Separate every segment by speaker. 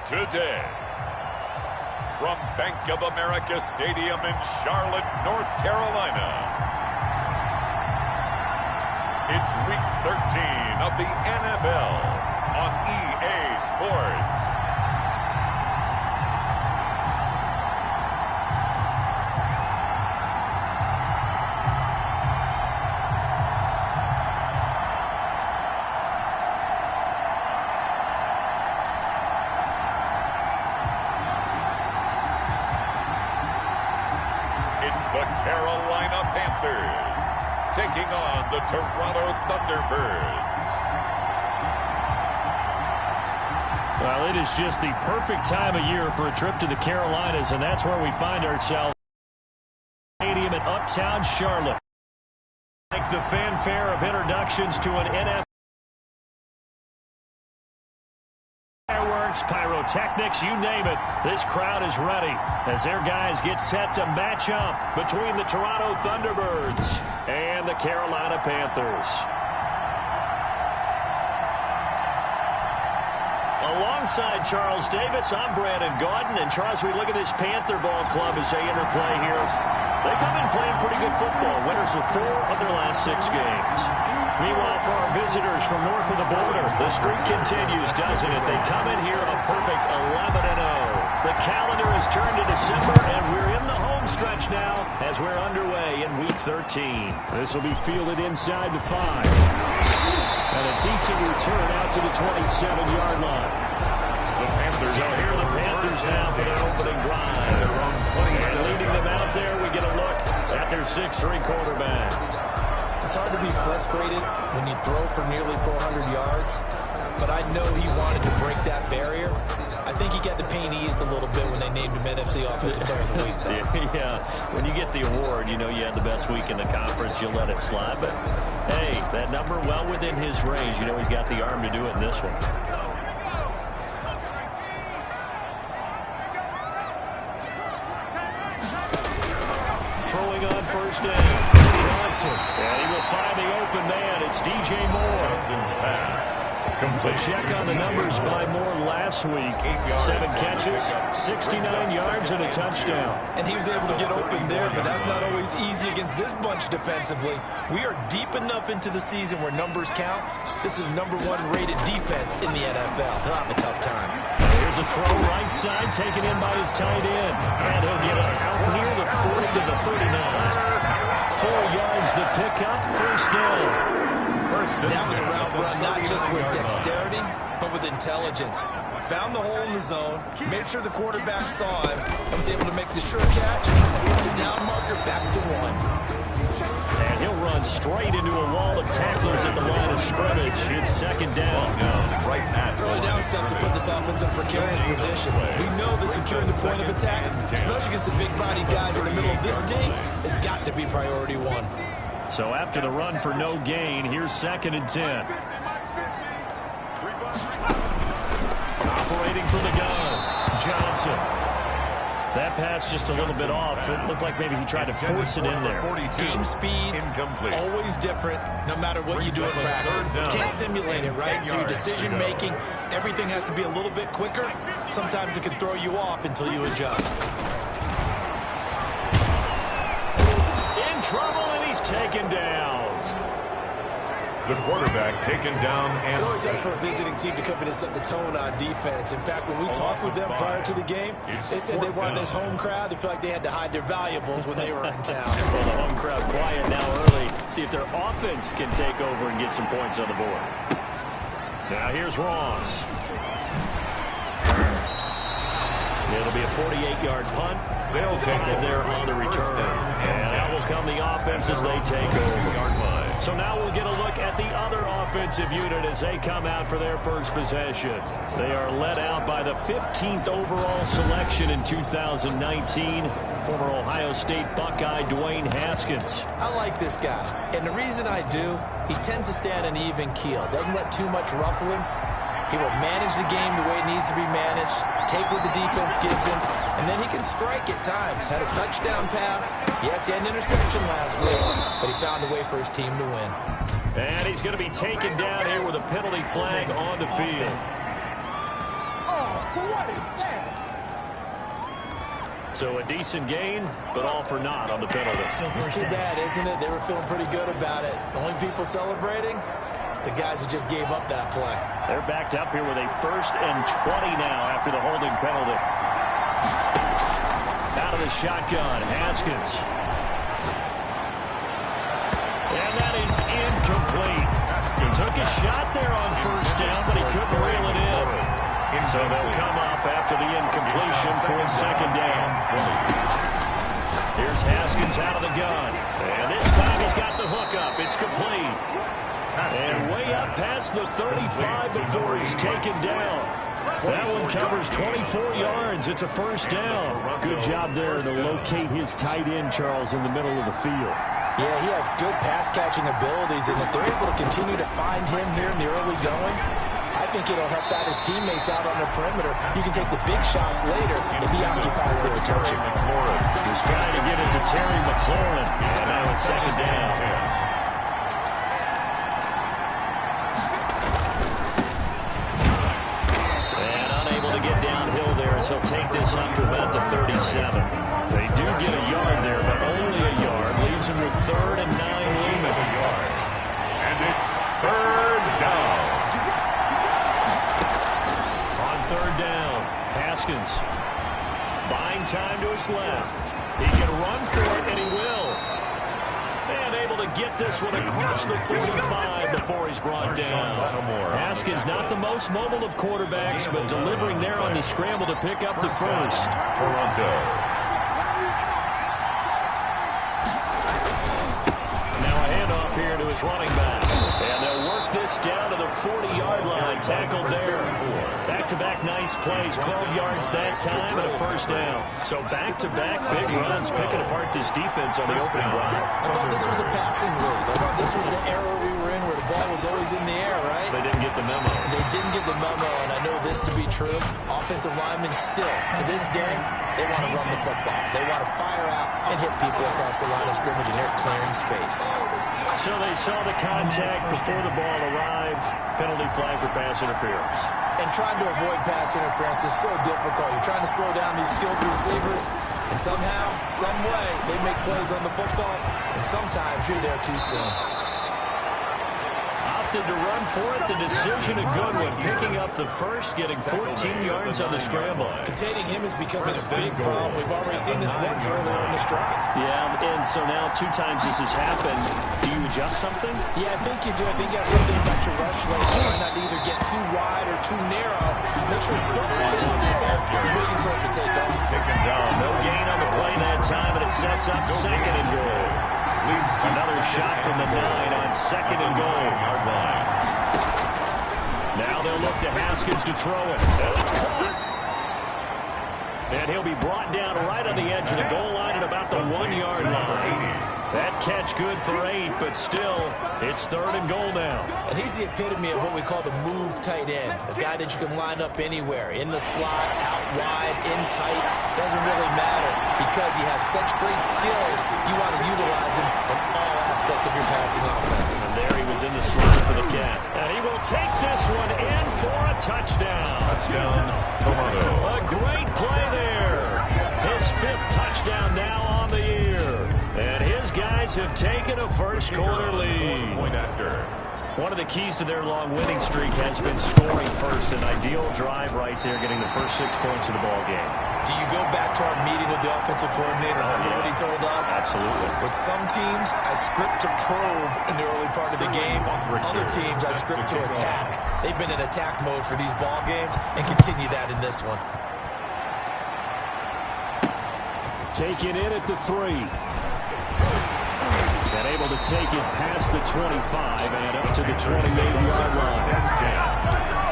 Speaker 1: today. From Bank of America Stadium in Charlotte, North Carolina, it's Week 13 of the NFL on EA Sports. It's the Carolina Panthers taking on the Toronto Thunderbirds.
Speaker 2: Well, it is just the perfect time of year for a trip to the Carolinas, and that's where we find ourselves. Stadium in Uptown Charlotte. Like the fanfare of introductions to an NFL. Fireworks, pyrotechnics, you name it. This crowd is ready as their guys get set to match up between the Toronto Thunderbirds and the Carolina Panthers. Alongside Charles Davis, I'm Brandon Gaudin. And Charles, we look at this Panther ball club as they interplay here. They come in playing pretty good football. Winners of 4 of their last 6 games. Meanwhile, for our visitors from north of the border, the streak continues, doesn't it? They come in here a perfect 11-0. The calendar has turned to December, and we're in the home stretch now as we're underway in Week 13. This will be fielded inside the 5. And a decent return out to the 27-yard line.
Speaker 1: The Panthers
Speaker 2: so here are the Panthers now for their opening drive. And leading them out there, we get a look at their 6'3" quarterback.
Speaker 3: It's hard to be frustrated when you throw for nearly 400 yards, but I know he wanted to break that barrier. I think he got the pain eased a little bit when they named him NFC Offensive Player of the Week, though.
Speaker 2: Yeah, when you get the award, you know you had the best week in the conference, you'll let it slide. But, hey, that number well within his range. You know he's got the arm to do it in this one. Throwing on first down. Johnson. And he will find the open man. It's DJ Moore.
Speaker 1: Johnson's pass.
Speaker 2: A check on the numbers by Moore last week. 7 catches, 69 yards, and a touchdown.
Speaker 3: And he was able to get open there, but that's not always easy against this bunch defensively. We are deep enough into the season where numbers count. This is #1 rated defense in the NFL. He'll have a tough time.
Speaker 2: Here's a throw right side, taken in by his tight end. And he'll get it out near the 40 to the 39. 4 yards the pickup, first down.
Speaker 3: That was a route run not just with dexterity, but with intelligence. Found the hole in the zone, made sure the quarterback saw him, and was able to make the sure catch and put the down marker back to 1.
Speaker 2: And he'll run straight into a wall of tacklers at the line of scrimmage. It's second down.
Speaker 1: Right now.
Speaker 3: Early down steps to put this offense in a precarious position. We know that securing the point of attack, especially against the big-bodied guys in the middle of this D, has got to be priority 1.
Speaker 2: So after the run for no gain, here's 2nd and 10. Operating from the gun, Johnson. That pass just a little bit off. It looked like maybe he tried to force it in there.
Speaker 3: Game speed, always different, no matter what you do in practice. You can't simulate it, right? So your decision-making, everything has to be a little bit quicker. Sometimes it can throw you off until you adjust.
Speaker 2: In trouble, and he's taken down.
Speaker 1: The quarterback taken down. And
Speaker 3: it always helps for a visiting team to come in and set the tone on defense. In fact, when we talked with them prior to the game, they said they wanted this home crowd to feel like they had to hide their valuables when they were in town.
Speaker 2: Well, the home crowd quiet now early. See if their offense can take over and get some points on the board. Now here's Ross. It'll be a 48-yard punt.
Speaker 1: They'll take
Speaker 2: 5 there on the return. And now will come the offense as they take over. So now we'll get a look at the other offensive unit as they come out for their first possession. They are led out by the 15th overall selection in 2019, former Ohio State Buckeye Dwayne Haskins.
Speaker 3: I like this guy, and the reason I do, he tends to stay on an even keel, doesn't let too much ruffle him. He will manage the game the way it needs to be managed, take what the defense gives him, and then he can strike at times. Had a touchdown pass. Yes, he had an interception last week, but he found a way for his team to win.
Speaker 2: And he's going to be taken down here with a penalty flag on the field. So a decent gain, but all for naught on the penalty.
Speaker 3: It's too bad, isn't it? They were feeling pretty good about it. The only people celebrating, the guys who just gave up that play.
Speaker 2: They're backed up here with a 1st and 20 now after the holding penalty. Out of the shotgun, Haskins. And that is incomplete. He took a shot there on 1st down, but he couldn't reel it in. So they'll come up after the incompletion for 2nd down. Here's Haskins out of the gun. And this time he's got the hook up. It's complete. And way up past the 35 before he's taken down. That one covers 24 yards. It's a 1st down.
Speaker 4: Good job there to locate his tight end, Charles, in the middle of the field.
Speaker 3: Yeah, he has good pass-catching abilities, and if they're able to continue to find him here in the early going, I think it'll help out his teammates out on the perimeter. You can take the big shots later if he occupies their attention.
Speaker 2: He's trying to get it to Terry McLaurin. And now it's 2nd down. And unable to get downhill there as he'll take this up to about the 37. They do get a yard there, but only a yard. Leaves him with 3rd and 9 looming.
Speaker 1: And it's 3rd down.
Speaker 2: 3rd down, Haskins buying time to his left. He can run for it, and he will. And able to get this one across the 45 before he's brought down. Haskins not the most mobile of quarterbacks, but delivering there on the scramble to pick up the 1st.
Speaker 1: Toronto.
Speaker 2: Now a handoff here to his running back. And they'll work this down to the 40-yard line, tackled there. Back-to-back nice plays, 12 yards that time, and a 1st down. So back-to-back big runs, picking apart this defense on the opening drive.
Speaker 3: I thought this was a passing league. I thought this was the era we were in where the ball was always in the air, right?
Speaker 2: They didn't get the memo.
Speaker 3: They didn't get the memo, and I know this to be true. Offensive linemen still, to this day, they want to run the football. They want to fire out and hit people across the line of scrimmage, and they're clearing space.
Speaker 2: So they saw the contact before the ball arrived. Penalty flag for pass interference.
Speaker 3: And trying to avoid pass interference is so difficult. You're trying to slow down these skilled receivers, and somehow, some way, they make plays on the football, and sometimes you're there too soon.
Speaker 2: Opted to run for it. The decision a good one. Picking up the 1st, getting 14 yards on the scramble.
Speaker 3: Containing him is becoming a big problem. We've already seen this once earlier in this drive.
Speaker 2: Yeah, and so now 2 times this has happened. Do you adjust something?
Speaker 3: Yeah, I think you do. I think you have something about your rush lane. Try not to either get too wide or too narrow. Make sure someone is there waiting for him to take off.
Speaker 2: No gain on the play that time, and it sets up 2nd and goal. Another shot from the 9 on 2nd and goal. Now they'll look to Haskins to throw it. It's caught. And he'll be brought down right on the edge of the goal line at about the 1-yard line. That catch good for 8, but still, it's 3rd and goal now.
Speaker 3: And he's the epitome of what we call the move tight end. A guy that you can line up anywhere, in the slot, out wide, in tight. Doesn't really matter because he has such great skills. You want to utilize him in all aspects of your passing offense.
Speaker 2: And there he was in the slot for the cat. And he will take this one in for a touchdown.
Speaker 1: Touchdown, Toronto.
Speaker 2: A great play there. His 5th touchdown now on the year. And his guys have taken a first-quarter lead.
Speaker 1: Point after.
Speaker 2: One of the keys to their long winning streak has been scoring first. An ideal drive right there, getting the first 6 points of the ball game.
Speaker 3: Do you go back to our meeting with the offensive coordinator? Remember what he told us?
Speaker 2: Absolutely.
Speaker 3: With some teams, I script to probe in the early part of the game. Other teams, I script to attack. They've been in attack mode for these ball games and continue that in this one.
Speaker 2: Taken in at the 3. And able to take it past the 25 and up to the 28-yard line.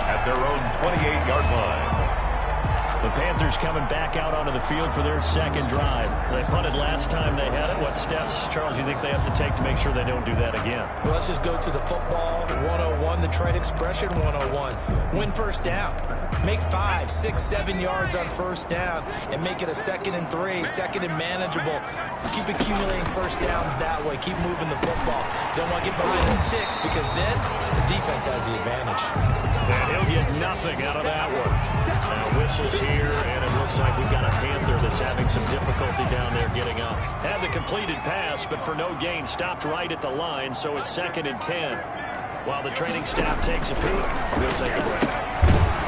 Speaker 1: At their own 28-yard line.
Speaker 2: The Panthers coming back out onto the field for their 2nd drive. They punted last time they had it. What steps, Charles, you think they have to take to make sure they don't do that again?
Speaker 3: Well, let's just go to the football 101, the trade expression 101. Win 1st down. Make 5, 6, 7 yards on 1st down and make it a 2nd and 3, 2nd and manageable. Keep accumulating 1st downs that way. Keep moving the football. Don't want to get behind the sticks because then the defense has the advantage.
Speaker 2: And he'll get nothing out of that one. Now, whistles here, and it looks like we've got a Panther that's having some difficulty down there getting up. Had the completed pass, but for no gain, stopped right at the line, so it's 2nd and 10. While the training staff takes a peek, we'll take a break.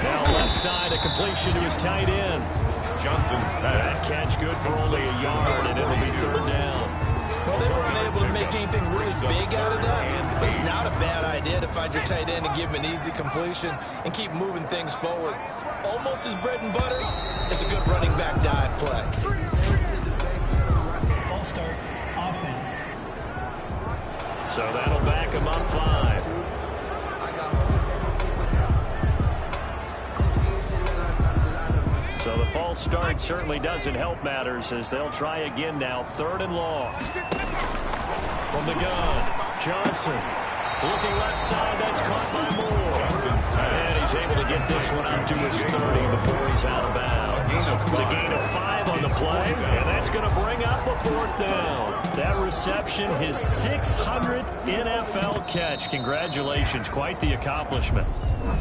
Speaker 2: Now left side, a completion to his tight end.
Speaker 1: Johnson's pass.
Speaker 2: That catch good for only a yard, and it'll be 3rd down.
Speaker 3: Well, they weren't able to make anything really big out of that, but it's not a bad idea to find your tight end and give him an easy completion and keep moving things forward. Almost his bread and butter. It's a good running back dive play.
Speaker 5: False start, offense.
Speaker 2: So that'll back him up 5. So the false start certainly doesn't help matters as they'll try again now. 3rd and long. From the gun, Johnson. Looking left side, that's caught by Moore. And he's able to get this one out to his 30 before he's out of bounds. It's a gain of 5 on the play, and that's going to bring up a 4th down. That reception, his 600th NFL catch. Congratulations, quite the accomplishment.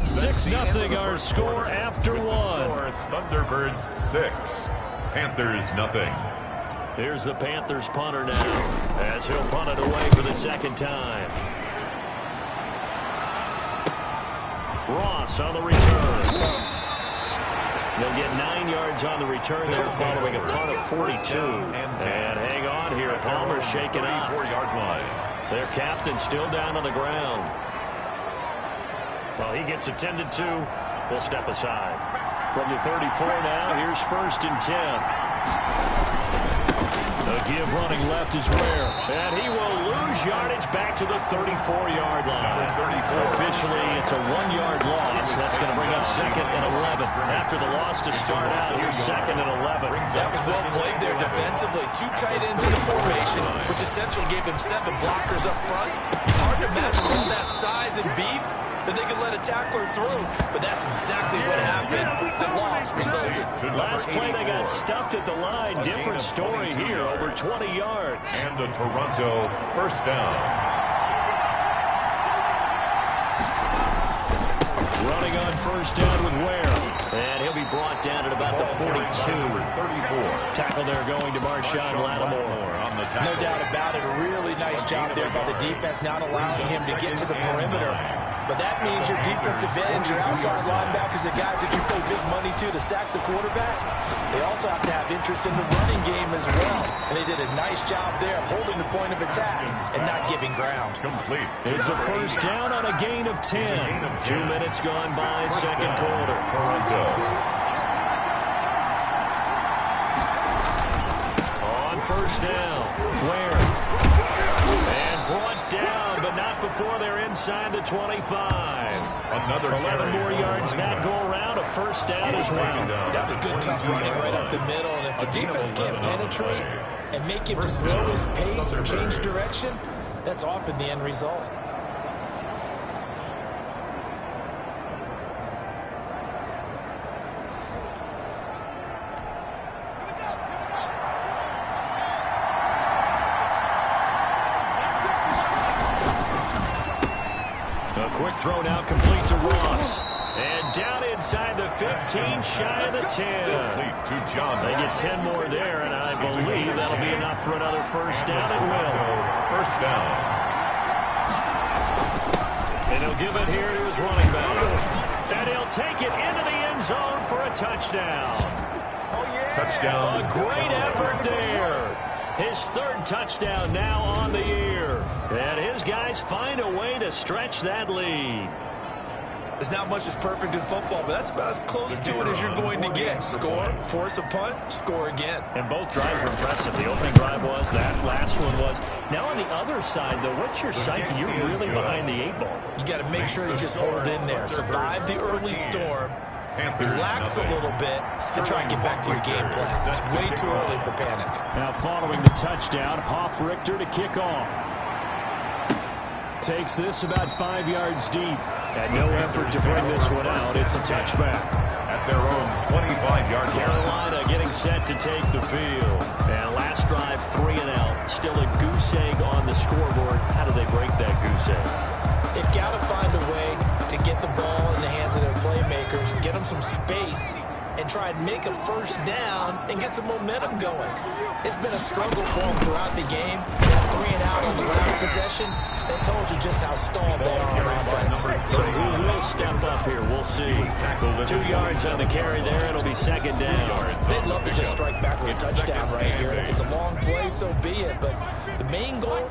Speaker 2: 6-0 our score after 1.
Speaker 1: Thunderbirds 6, Panthers nothing.
Speaker 2: Here's the Panthers punter now as he'll punt it away for the 2nd time. Ross on the return. They'll get 9 yards on the return there following a punt of 42. And hang on here. Palmer's shaken up.
Speaker 1: 4-yard line.
Speaker 2: Their captain still down on the ground. Well, he gets attended to. We'll step aside. From the 34 now, here's 1st and 10. The give running left is rare. And he will lose yardage back to the 34-yard line. Officially, it's a 1-yard loss. That's going to bring up 2nd and 11. After the loss to start out, here's 2nd and 11.
Speaker 3: That was well played there defensively. 2 tight ends in the formation, which essentially gave him 7 blockers up front. Hard to imagine all that size and beef that they could let a tackler through, but that's exactly what happened. The loss resulted.
Speaker 2: Last play, they got stuffed at the line. Different story here, over 20 yards.
Speaker 1: And a Toronto 1st down.
Speaker 2: Running on 1st down with Ware. And he'll be brought down at about the 42.
Speaker 1: 34.
Speaker 2: Tackle there going to Marshawn Lattimore.
Speaker 1: On the tackle.
Speaker 3: No doubt about it. A really nice job there by the defense, not allowing him to get to the perimeter. But that means your defensive end, your outside linebackers, the guys that you pay big money to sack the quarterback, they also have to have interest in the running game as well. And they did a nice job there of holding the point of attack and not giving ground.
Speaker 1: Complete.
Speaker 2: It's a 1st down on a gain of 10. 2 minutes gone by, 2nd quarter.
Speaker 1: Toronto.
Speaker 2: On 1st down, Ware. And brought down, but not before they're inside the 25.
Speaker 1: Another
Speaker 2: 11 more yards that go around, a 1st down as well.
Speaker 3: That was good, tough running right up the middle. And if the defense can't penetrate and make him slow his pace or change direction, that's often the end result.
Speaker 2: Quick throw now complete to Ross. And down inside the 15, shy of the 10.
Speaker 1: To John.
Speaker 2: They get 10 more there, and I believe that'll be enough for another 1st down. It will.
Speaker 1: 1st down.
Speaker 2: And he'll give it here to his running back. And he'll take it into the end zone for a touchdown.
Speaker 1: Touchdown.
Speaker 2: A great effort there. His 3rd touchdown now on the year. And his guys find a way to stretch that lead.
Speaker 3: There's not much that's perfect in football, but that's about as close to it as you're going to get. Score, force a punt, score again.
Speaker 2: And both drives were impressive. The opening drive was, that last one was. Now on the other side, though, what's your psyche? You're really behind the 8 ball.
Speaker 3: You got to make sure you just hold in there. Survive the early storm. Relax a little bit and try and get back to your game plan. It's way too early for panic.
Speaker 2: Now following the touchdown, Hoff-Richter to kick off. Takes this about 5 yards deep. And no effort to bring this one out. It's a touchback.
Speaker 1: At their own 25-yard line.
Speaker 2: Carolina getting set to take the field. And last drive, 3 and out. Still a goose egg on the scoreboard. How do they break that goose egg?
Speaker 3: They've got to find a way to get the ball in the hands of their playmakers, get them some space, and try and make a first down and get some momentum going. It's been a struggle for them throughout the game. That 3 and out on the last possession, that told you just how stalled they are on offense.
Speaker 2: So who will step up here? We'll see. 2 yards on the carry there. It'll be second down.
Speaker 3: They'd love to just strike back with a touchdown right here. If it's a long play, so be it. But the main goal,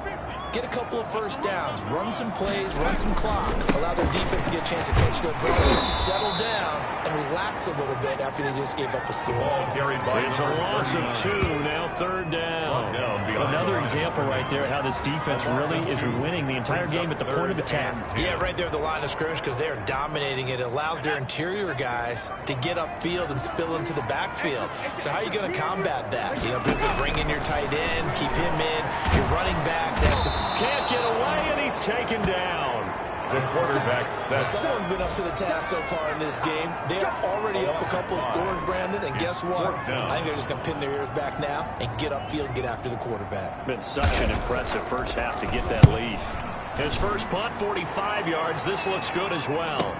Speaker 3: get a couple of first downs, run some plays, run some clock, allow their defense to get a chance to catch their breath, settle down, and relax a little bit after they just gave up a score.
Speaker 2: It's a loss of 2, now third down.
Speaker 4: Another example right there how this defense really is winning the entire game at the point of attack.
Speaker 3: Yeah, right there at the line of scrimmage because they are dominating it. It allows their interior guys to get upfield and spill into the backfield. So how are you going to combat that? You know, because they bring in your tight end, keep him in, your running backs, they have to...
Speaker 2: Can't get away, and he's taken down.
Speaker 1: The quarterback set.
Speaker 3: Someone's been up to the task so far in this game. They are already up a couple of scores, Brandon, and guess what? I think they're just going to pin their ears back now and get upfield and get after the quarterback.
Speaker 2: Been such an impressive first half to get that lead. His first punt, 45 yards. This looks good as well.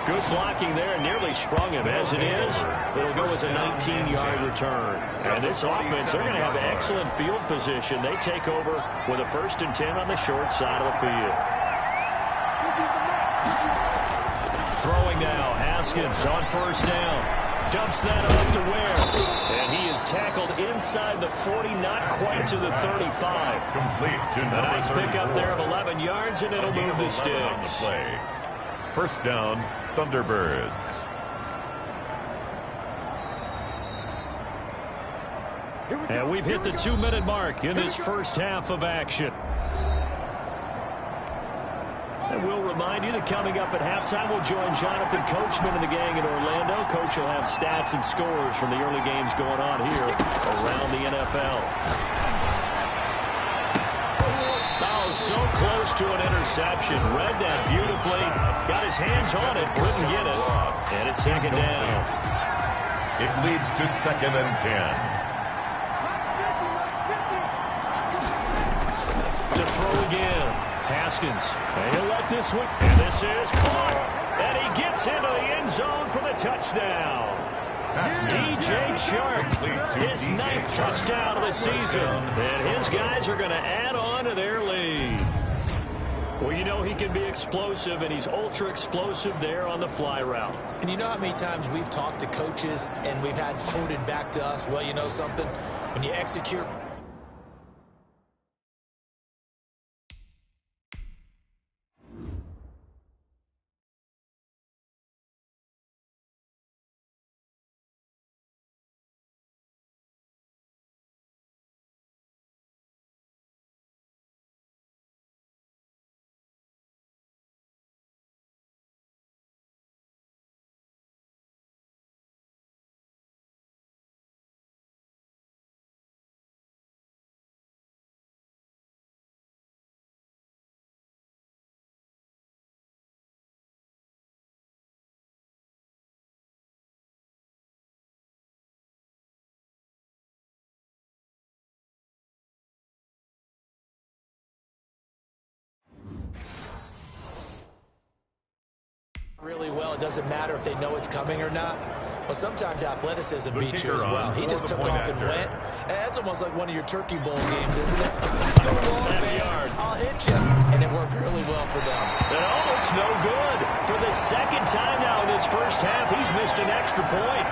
Speaker 2: Good blocking there, nearly sprung him. As it is, it'll go as a 19-yard return. And this offense, they're going to have excellent field position. They take over with a 1st and 10 on the short side of the field. Throwing now, Haskins on first down. Dumps that off to Ware. And he is tackled inside the 40, not quite to the 35.
Speaker 1: Complete to
Speaker 2: A nice pickup there of 11 yards, and it'll move the sticks.
Speaker 1: First down, Thunderbirds.
Speaker 2: And we've hit the 2-minute mark in this first half of action. And we'll remind you that coming up at halftime, we'll join Jonathan Coachman and the gang in Orlando. Coach will have stats and scores from the early games going on here around the NFL. Oh, so close to an interception. Read that beautifully. Got his hands on it. Couldn't get it. And it's second down.
Speaker 1: It leads to 2nd and 10.
Speaker 2: To throw again. Haskins. And he'll let this one. And this is caught. And he gets into the end zone for the touchdown. DJ Chark, his 9th touchdown of the season. And his guys are going to add on to their lead. Well, you know he can be explosive, and he's ultra-explosive there on the fly route.
Speaker 3: And you know how many times we've talked to coaches and we've had quoted back to us, well, you know something? When you execute really well, it doesn't matter if they know it's coming or not. But sometimes athleticism beats you as well. He just took off and went. And that's almost like one of your Turkey Bowl games, isn't it? Just go long, man. I'll hit you. And it worked really well for them.
Speaker 2: And oh, it's no good. For the 2nd time now in this first half, he's missed an extra point.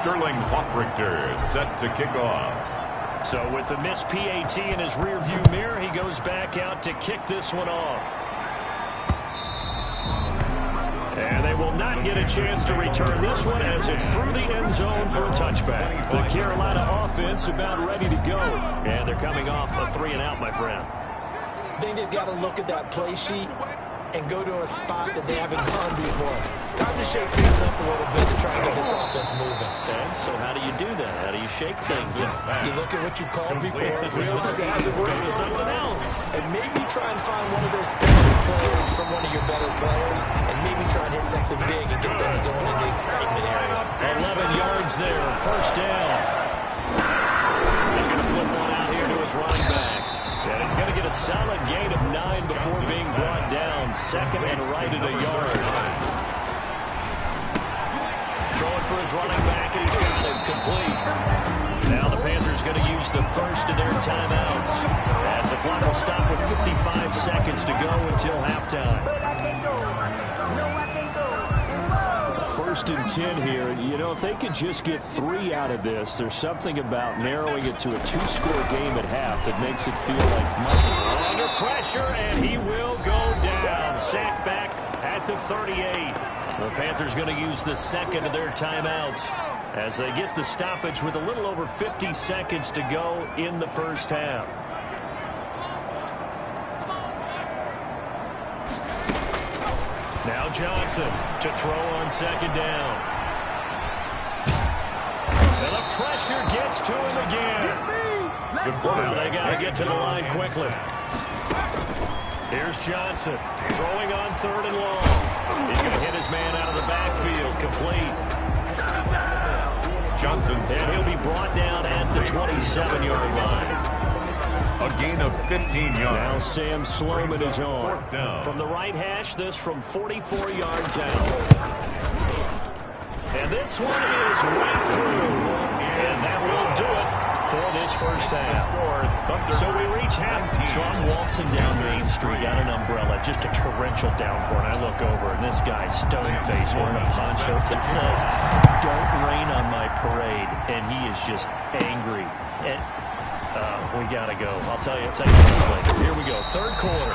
Speaker 1: Sterling Hoffrichter set to kick off.
Speaker 2: So with the missed PAT in his rearview mirror, he goes back out to kick this one off. And they will not get a chance to return this one as it's through the end zone for a touchback. The Carolina offense about ready to go. And they're coming off a 3-and-out, my friend.
Speaker 3: I think they've got to look at that play sheet and go to a spot that they haven't gone before. Time to shake things up a little bit to try and get this offense moving.
Speaker 2: Okay, so how do you do that? How do you shake things up?
Speaker 3: You look at what you called before, realize it hasn't worked so
Speaker 2: Something
Speaker 3: well,
Speaker 2: else.
Speaker 3: and maybe try and find one of those special players from one of your better players, and maybe try and hit something big and get things going in the excitement area.
Speaker 2: 11 yards there, first down. He's going to flip one out here to his running back. And he's going to get a solid gain of 9 before being brought down. Second and right at a yard. Throwing for his running back, and he's got it complete. Now the Panthers going to use the first of their timeouts as the clock will stop with 55 seconds to go until halftime. First and 10 here. You know, if they could just get 3 out of this, there's something about narrowing it to a 2-score game at half that makes it feel like money. Under pressure, and he will go down. Sacked back at the 38. The Panthers going to use the second of their timeouts as they get the stoppage with a little over 50 seconds to go in the first half. Now Johnson to throw on second down. And the pressure gets to him again. Now they got to get to the line quickly. Here's Johnson throwing on third and long. He's going to hit his man out of the backfield. Complete.
Speaker 1: Johnson.
Speaker 2: And he'll be brought down at the 27-yard line.
Speaker 1: A gain of 15 yards.
Speaker 2: Now Sam Sloman is on. From the right hash, this from 44 yards out. And this one is right through. And that will do it for this first half. So we reach half. So I'm waltzing down Main Street, got an umbrella, just a torrential downpour. And I look over, and this guy's stone-faced wearing a poncho that says, "Don't rain on my parade." And he is just angry. And we got to go. I'll tell you later. Here we go. Third quarter.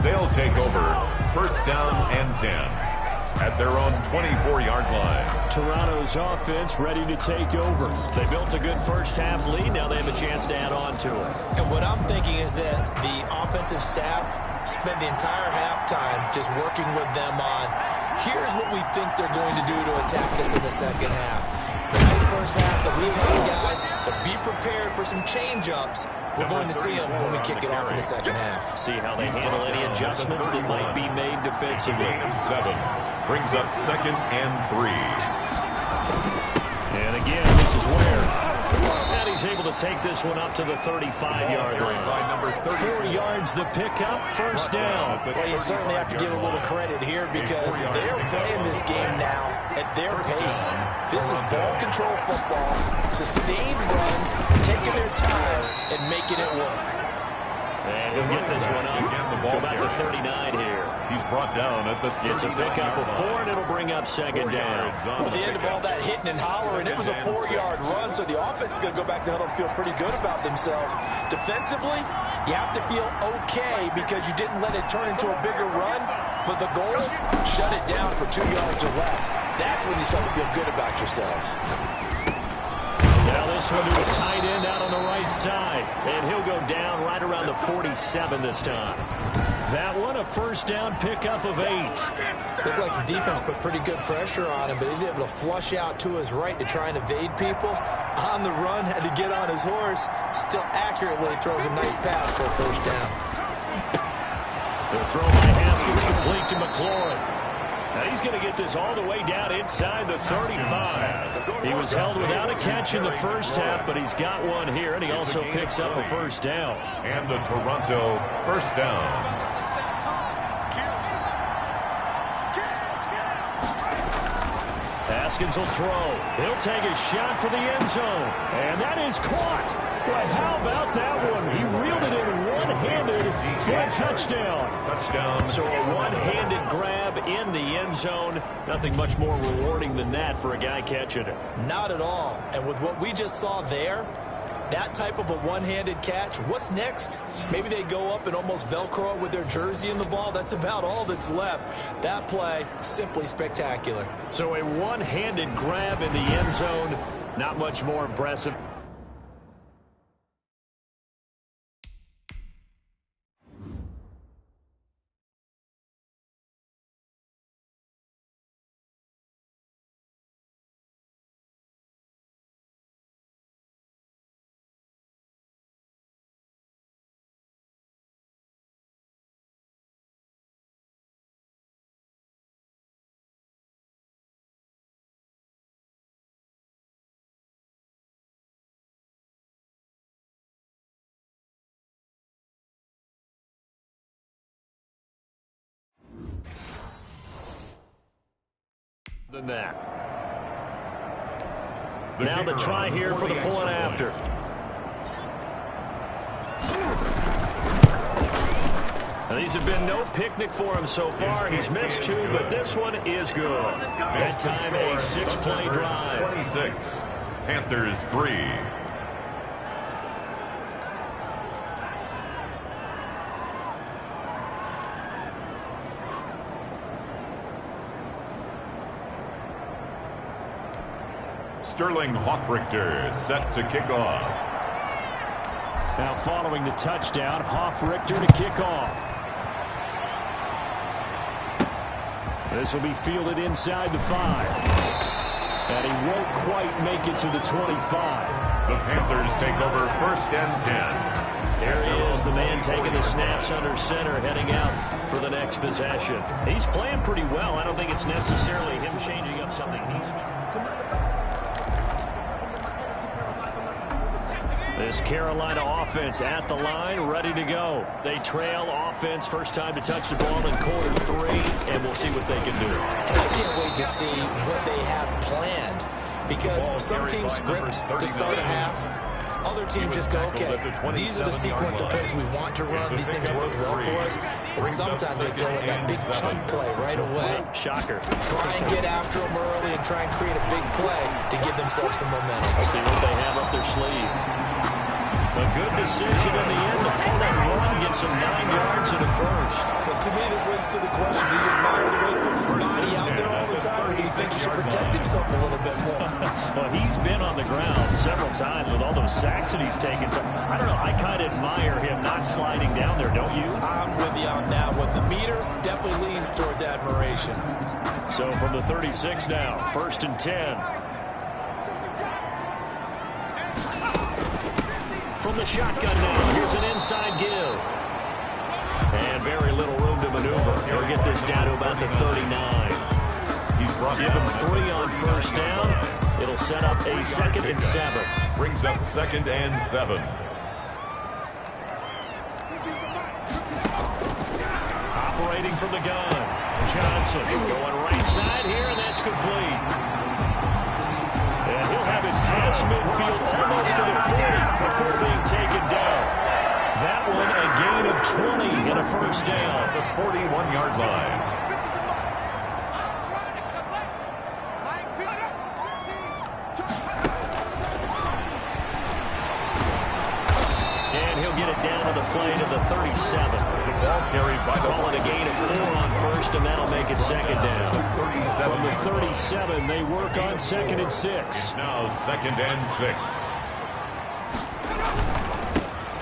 Speaker 1: They'll take over. First down and 10 at their own 24-yard line.
Speaker 2: Toronto's offense ready to take over. They built a good first half lead. Now they have a chance to add on to it.
Speaker 3: And what I'm thinking is that the offensive staff spent the entire halftime just working with them on, here's what we think they're going to do to attack us in the second half. The nice first half that we've had, guys, but be prepared for some change-ups. We're going to see them when we kick it off in the second half.
Speaker 2: See how they handle any adjustments that might be made defensively.
Speaker 1: Gain of 7 brings up second and 3.
Speaker 2: And again, this is where. And he's able to take this one up to the 35-yard line. 4 yards the pickup, first down.
Speaker 3: Well, you certainly have to give a little credit here because they're playing this game now at their pace. This is ball control football, sustained runs, taking their time and making it work.
Speaker 2: And he'll get this one up to about the 39 here.
Speaker 1: He's brought down at the 39.
Speaker 2: It's a pickup of 4, and it'll bring up second down.
Speaker 3: At the end of all that hitting and hollering, it was a 4-yard run, so the offense is going to go back to huddle and feel pretty good about themselves. Defensively, you have to feel okay because you didn't let it turn into a bigger run, but the goal, shut it down for 2 yards or less. That's when you start to feel good about yourselves.
Speaker 2: Now this one to his tight end out on the right side. And he'll go down right around the 47 this time. That one, a first down pickup of 8.
Speaker 3: Looked like the defense put pretty good pressure on him, but he's able to flush out to his right to try and evade people. On the run, had to get on his horse. Still accurately throws a nice pass for a first down.
Speaker 2: The throw by Haskins complete to McLaurin. Now he's going to get this all the way down inside the 35. He was held without a catch in the first half, but he's got one here, and he also picks up a first down.
Speaker 1: And the Toronto first down.
Speaker 2: Haskins will throw. He'll take a shot for the end zone, and that is caught. Well, how about that one? He reeled it in one one-handed for a touchdown. So a one-handed grab in the end zone. Nothing much more rewarding than that for a guy catching it.
Speaker 3: Not at all. And with what we just saw there, that type of a one-handed catch, what's next? Maybe they go up and almost Velcro it with their jersey in the ball. That's about all that's left. That play, simply spectacular.
Speaker 2: So a one-handed grab in the end zone. Not much more impressive. Than that. Now the try here for the point after. Now, these have been no picnic for him so far. He's missed two, but this one is good. That time a 6-play drive.
Speaker 1: 26. Panthers 3. Sterling Hoffrichter set to kick off.
Speaker 2: Now following the touchdown, Hoffrichter to kick off. This will be fielded inside the 5. And he won't quite make it to the 25.
Speaker 1: The Panthers take over 1st and 10.
Speaker 2: There he is, the man taking the snaps under center, heading out for the next possession. He's playing pretty well. I don't think it's necessarily him changing up something he's doing. This Carolina offense at the line, ready to go. They trail offense, first time to touch the ball in quarter 3, and we'll see what they can do.
Speaker 3: And I can't wait to see what they have planned, because some teams script to start a half. Other teams just go, okay, these are the sequence of plays we want to run. These things work well for us. And sometimes they throw in that big chunk play right away.
Speaker 2: Shocker.
Speaker 3: Try and get after them early and try and create a big play to give themselves some momentum.
Speaker 2: See what they have up their sleeve. A good decision in the end. The pull-up run gets him 9 yards in the first.
Speaker 3: Well, to me, this leads to the question, do you admire the way he puts his body out there all the time, or do you think he should protect himself a little bit more?
Speaker 2: Well, he's been on the ground several times with all those sacks that he's taken. So, I don't know. I kind of admire him not sliding down there, don't you?
Speaker 3: I'm with you on that one. The meter definitely leans towards admiration.
Speaker 2: So, from the 36 now, 1st and 10. From the shotgun now, here's an inside give. And very little room to maneuver. He'll get this down to about the 39. Give him 3 on 1st down. It'll set up a 2nd and 7.
Speaker 1: Brings up 2nd and 7.
Speaker 2: Operating from the gun. Johnson going right side here, and that's complete. And he'll have it past midfield almost to the 40 before being taken down. That one a gain of 20 and a 1st down.
Speaker 1: The 41-yard line.
Speaker 2: And he'll get it down to the play to the 37.
Speaker 1: The ball carried by the
Speaker 2: Call it a gain of 4 on 1st, and that'll make it 2nd down. From the 37, they work on 2nd and 6.
Speaker 1: Now 2nd and 6.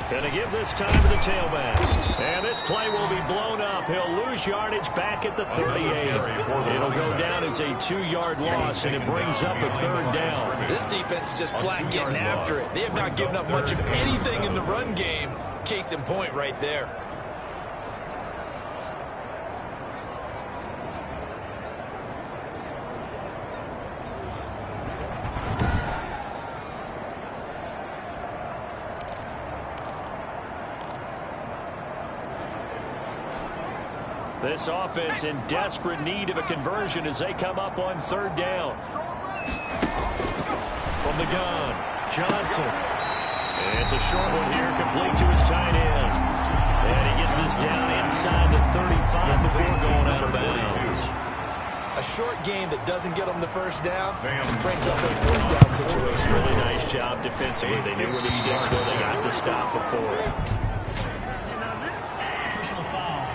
Speaker 2: Gonna give this time to the tailback. And this play will be blown up. He'll lose yardage back at the 38. It'll go down as a 2-yard loss, and it brings up a 3rd down.
Speaker 3: This defense is just flat getting after it. They have not given up much of anything in the run game. Case in point right there.
Speaker 2: This offense in desperate need of a conversion as they come up on 3rd down. From the gun, Johnson. And it's a short one here, complete to his tight end. And he gets us down inside the 35 before going out of bounds.
Speaker 3: A short game that doesn't get them the first down brings up a fourth down situation.
Speaker 2: Really nice job defensively. They knew where the sticks were. They got the stop before.
Speaker 5: Personal foul.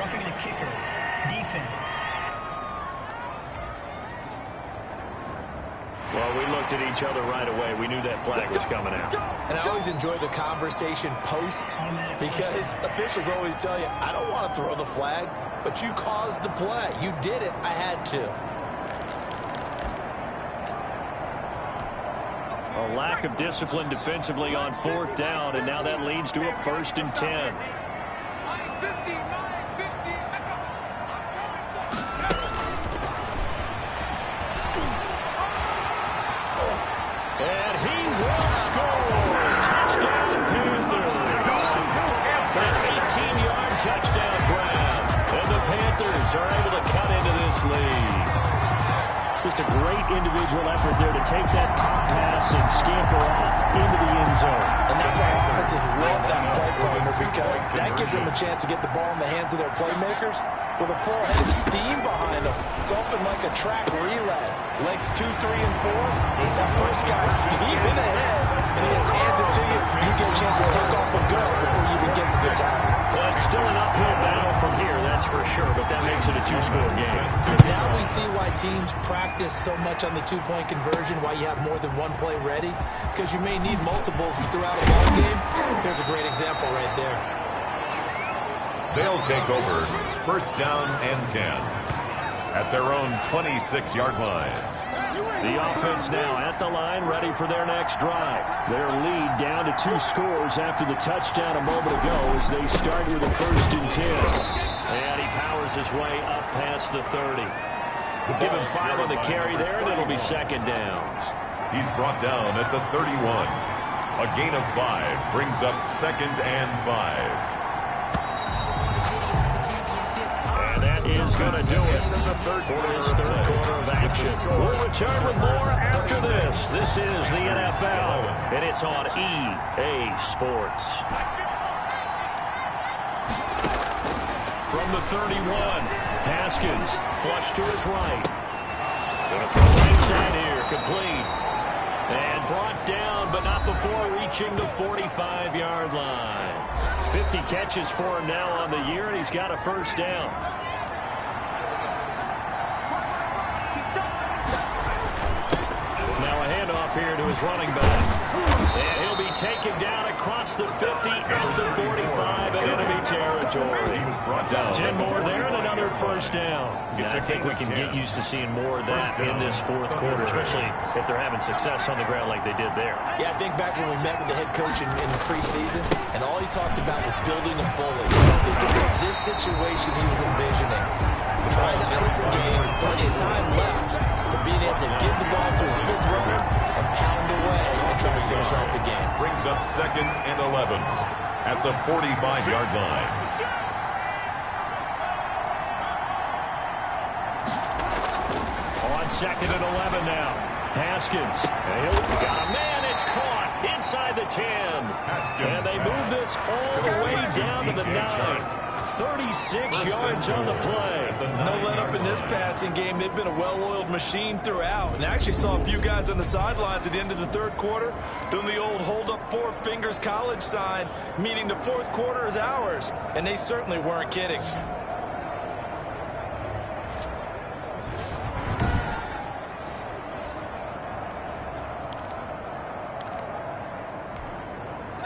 Speaker 5: Roughing the kicker. Defense.
Speaker 2: Well, we looked at each other right away. We knew that flag was coming out.
Speaker 3: And I always enjoy the conversation post because officials always tell you, I don't want to throw the flag, but you caused the play. You did it. I had to.
Speaker 2: A lack of discipline defensively on fourth down, and now that leads to a 1st and 10. And he will score. Touchdown, Panthers. An 18-yard touchdown grab. And the Panthers are able to cut into this lead. Just a great individual effort there to take that pop pass and scamper off into the end zone.
Speaker 3: And that's why offenses love that play partner, because that gives them a chance to get the ball in the hands of their playmakers with a full-headed steam behind them. It's often like a track relay. Legs 2, 3, and 4. That first guy steaming ahead, and he just hands it to you. You get a chance to take off and go before you even get to the top.
Speaker 2: Well, it's still an uphill battle from here, that's for sure, but that makes it a 2-score game.
Speaker 3: And now we see why teams practice so much on the two-point conversion, why you have more than one play ready, because you may need multiples throughout a ball game. There's a great example right there.
Speaker 1: They'll take over 1st down and 10 at their own 26-yard line.
Speaker 2: The offense now at the line, ready for their next drive. Their lead down to 2 scores after the touchdown a moment ago as they start with a 1st and 10. And he powers his way up past the 30. We'll give him 5 on the carry there, and it'll be 2nd down.
Speaker 1: He's brought down at the 31. A gain of 5 brings up 2nd and 5.
Speaker 2: Is going to do it for this 3rd quarter of action. We'll return with more after this. This is the NFL, and it's on EA Sports. From the 31, Haskins, flush to his right. Going to throw right side here, complete. And brought down, but not before reaching the 45-yard line. 50 catches for him now on the year, and he's got a 1st down. Here to his running back. And he'll be taken down across the 50 and the 45 in enemy territory. 10 more there and another 1st down. And I think we can get used to seeing more of that in this 4th quarter, especially if they're having success on the ground like they did there.
Speaker 3: Yeah, I think back when we met with the head coach in the preseason, and all he talked about was building a bully. I think it was this situation he was envisioning. Trying to ice a game, plenty of time left, but being able to give the ball to his big brother and pound away and try to finish off the game.
Speaker 1: Brings up 2nd and 11 at the 45-yard line.
Speaker 2: On 2nd and 11 now. Haskins. Got a man. It's caught inside the 10. And they move this all the way down to the 9. 36 yards on the play.
Speaker 3: No let up in this passing game. They've been a well-oiled machine throughout. And I actually saw a few guys on the sidelines at the end of the 3rd quarter doing the old hold up 4 fingers college sign, meaning the 4th quarter is ours. And they certainly weren't kidding.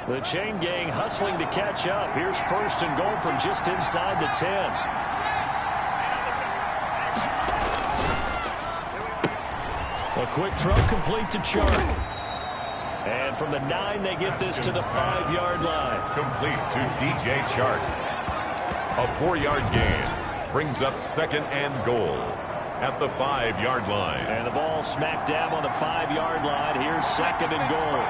Speaker 2: The chain gang hustling to catch up. Here's 1st and goal from just inside the 10. A quick throw complete to Chark. And from the 9, they get this to the 5-yard line.
Speaker 1: Complete to DJ Chark. A 4-yard gain brings up 2nd and goal at the 5-yard line.
Speaker 2: And the ball smack dab on the 5-yard line. Here's 2nd and goal.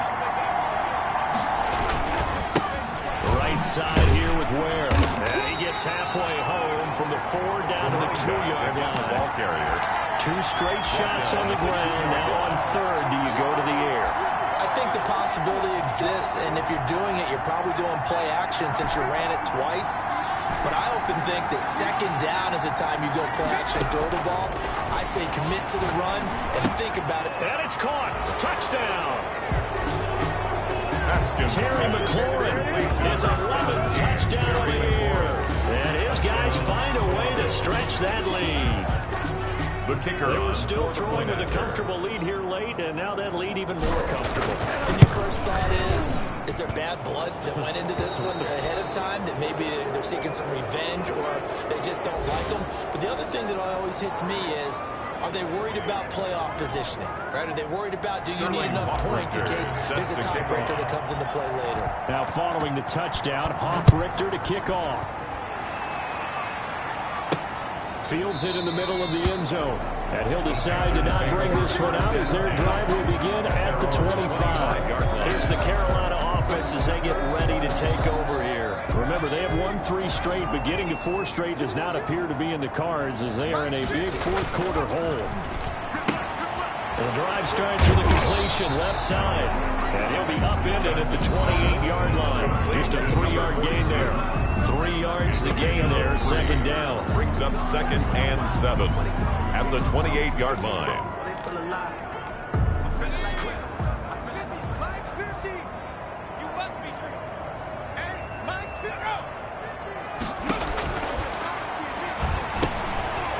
Speaker 2: Right side here with Ware. And he gets halfway home from the 4 down to the 2-yard line.
Speaker 1: Ball carrier.
Speaker 2: 2 straight shots on the ground. Now on 3rd, do you go to the air?
Speaker 3: I think the possibility exists, and if you're doing it, you're probably going play action since you ran it twice. But I often think that second down is the time you go play action and throw the ball. I say commit to the run and think about it.
Speaker 2: And it's caught. Touchdown. Terry McLaurin, his 11th touchdown of the year. And his guys find a way to stretch that lead.
Speaker 1: The kicker.
Speaker 2: They were still throwing with a comfortable lead here late, and now that lead even more comfortable.
Speaker 3: And your first thought is there bad blood that went into this one ahead of time, that maybe they're seeking some revenge or they just don't like them? But the other thing that always hits me is, are they worried about playoff positioning? Right? Are they worried about, do you need enough points in case there's a tiebreaker that comes into play later?
Speaker 4: Now following the touchdown, Hoff-Richter to kick off. Fields it in the middle of the end zone. And he'll decide to not bring this one out as their drive will begin at the 25.
Speaker 2: Here's the Carolina offense as they get ready to take over here.
Speaker 4: Remember, they have won 3 straight, but getting to 4 straight does not appear to be in the cards as they are in a big fourth quarter hole.
Speaker 2: And the drive starts with a completion left side. And he'll be upended at the 28-yard line. Just a 3-yard gain there. 3 yards the gain there, second down.
Speaker 1: Brings up 2nd and 7 at the 28-yard line.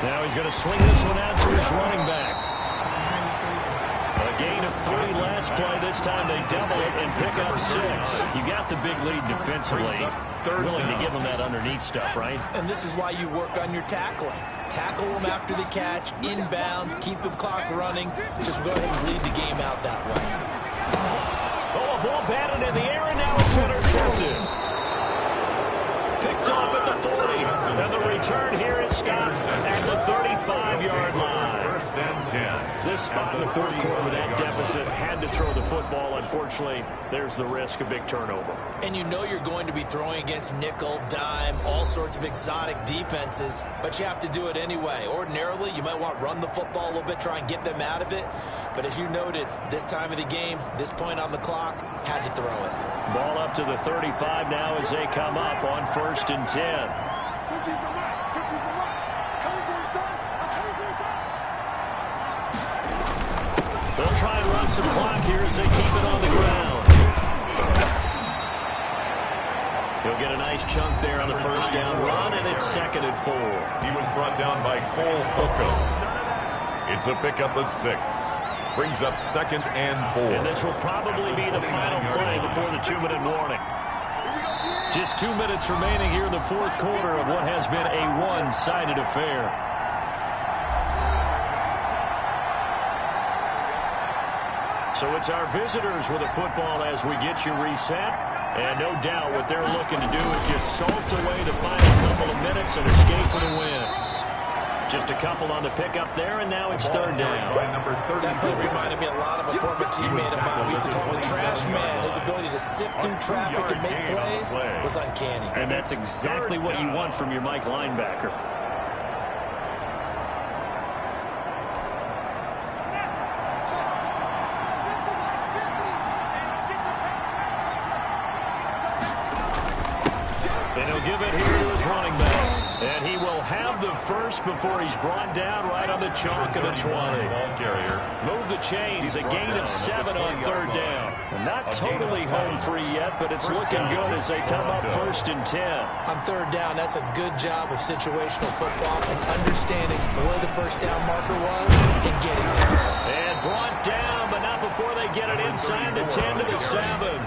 Speaker 2: Now he's going to swing this one out to his running back. A gain of 3 last play. This time they double it and pick up 6. You got the big lead defensively. Willing to give them that underneath stuff, right?
Speaker 3: And this is why you work on your tackling. Tackle them after the catch, inbounds, keep the clock running. Just go ahead and lead the game out that way.
Speaker 2: Oh, a ball batted in the air, and now it's intercepted. Picked off at the 40. And the return here is stopped at the 35-yard line.
Speaker 1: 1st and 10.
Speaker 2: This spot in the fourth quarter with that deficit had to throw the football. Unfortunately, there's the risk of big turnover.
Speaker 3: And you know you're going to be throwing against nickel, dime, all sorts of exotic defenses, but you have to do it anyway. Ordinarily, you might want to run the football a little bit, try and get them out of it. But as you noted, this time of the game, this point on the clock, had to throw it.
Speaker 2: Ball up to the 35 now as they come up on 1st and 10. They'll try and run some clock here as they keep it on the ground. He'll get a nice chunk there on the 1st down run, and it's 2nd and 4.
Speaker 1: He was brought down by Cole Hookham. It's a pickup of 6. Brings up 2nd and 4.
Speaker 2: And this will probably be the final play before the 2-minute warning. Just 2 minutes remaining here in the fourth quarter of what has been a one-sided affair. So it's our visitors with the football as we get you reset. And no doubt what they're looking to do is just salt away the final couple of minutes and escape with a win. Just a couple on the pickup there, and now it's 3rd down.
Speaker 3: That play reminded me a lot of a former teammate of mine. We used to call him the trash man. His ability to sift through traffic and make plays was uncanny.
Speaker 2: And that's exactly what you want from your Mike linebacker. And he'll give it here to his running back. And he will have the first before he's brought down right on the chalk of the 20. Move the chains, a gain of 7 on 3rd down. Not totally home free yet, but it's looking good as they come up 1st and 10.
Speaker 3: On 3rd down, that's a good job of situational football and understanding where the 1st down marker was and getting there.
Speaker 2: And brought down, but not before they get it inside the 10 to the 7.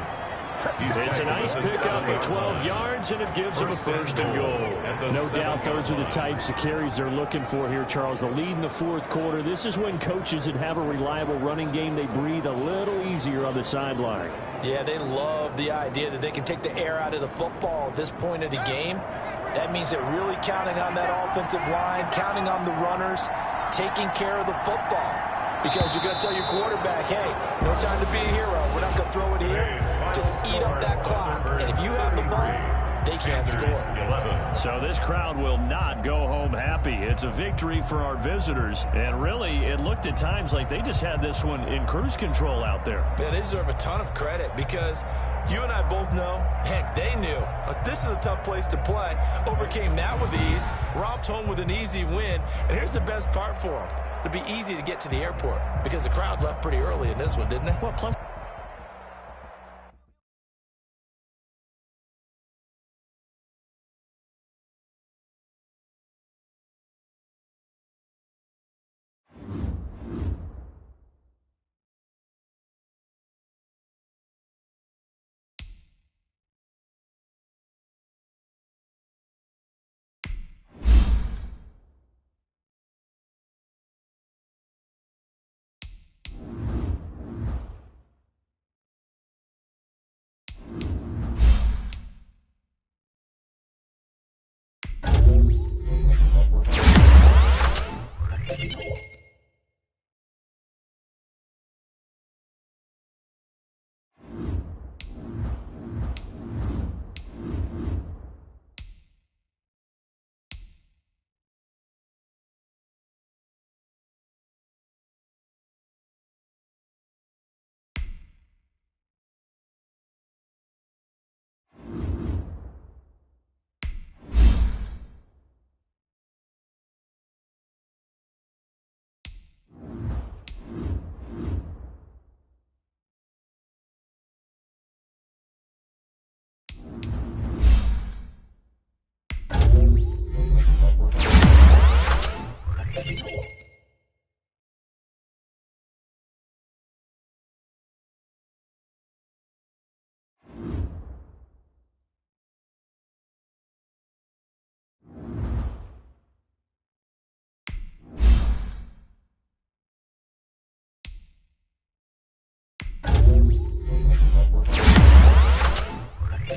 Speaker 2: It's a nice pickup of 12 yards, and it gives them a 1st and goal.
Speaker 4: No doubt those are the types of carries they're looking for here, Charles. The lead in the fourth quarter. This is when coaches that have a reliable running game, they breathe a little easier on the sideline.
Speaker 3: Yeah, they love the idea that they can take the air out of the football at this point of the game. That means they're really counting on that offensive line, counting on the runners, taking care of the football. Because you're going to tell your quarterback, hey, no time to be a hero. We're not going to throw it here. Just eat up that clock. And if you have the ball, they can't score.
Speaker 1: 11.
Speaker 2: So this crowd will not go home happy. It's a victory for our visitors. And really, it looked at times like they just had this one in cruise control out there.
Speaker 3: Man, they deserve a ton of credit because you and I both know, heck, they knew. This is a tough place to play. Overcame that with ease, romped home with an easy win. And here's the best part for them. It'd be easy to get to the airport because the crowd left pretty early in this one, didn't it?
Speaker 2: Well, plus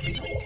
Speaker 1: Thank you.